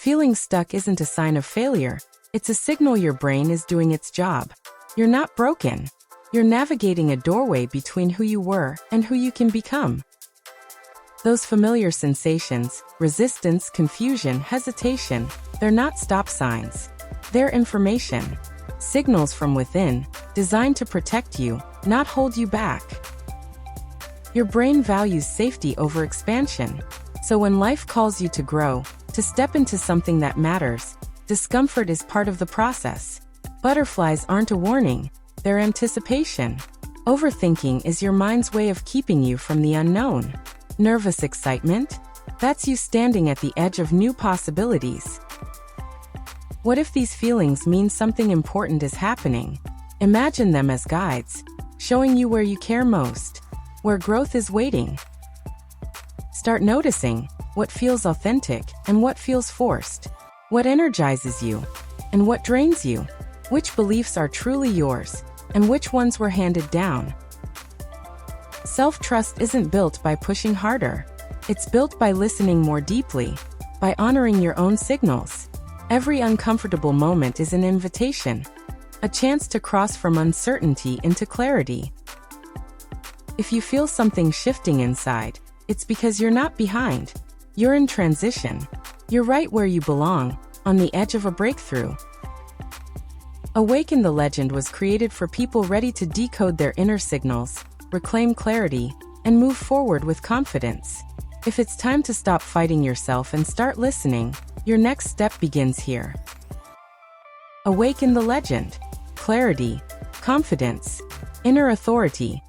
Feeling stuck isn't a sign of failure. It's a signal your brain is doing its job. You're not broken. You're navigating a doorway between who you were and who you can become. Those familiar sensations, resistance, confusion, hesitation, they're not stop signs. They're information. Signals from within, designed to protect you, not hold you back. Your brain values safety over expansion. So when life calls you to grow, to step into something that matters, discomfort is part of the process. Butterflies aren't a warning, they're anticipation. Overthinking is your mind's way of keeping you from the unknown. Nervous excitement? That's you standing at the edge of new possibilities. What if these feelings mean something important is happening? Imagine them as guides, showing you where you care most, where growth is waiting. Start noticing what feels authentic and what feels forced, what energizes you and what drains you, which beliefs are truly yours and which ones were handed down. Self-trust isn't built by pushing harder. It's built by listening more deeply, by honoring your own signals. Every uncomfortable moment is an invitation, a chance to cross from uncertainty into clarity. If you feel something shifting inside, it's because you're not behind. You're in transition. You're right where you belong, on the edge of a breakthrough. Awaken the Legend was created for people ready to decode their inner signals, reclaim clarity, and move forward with confidence. If it's time to stop fighting yourself and start listening, your next step begins here. Awaken the Legend. Clarity, confidence, inner authority,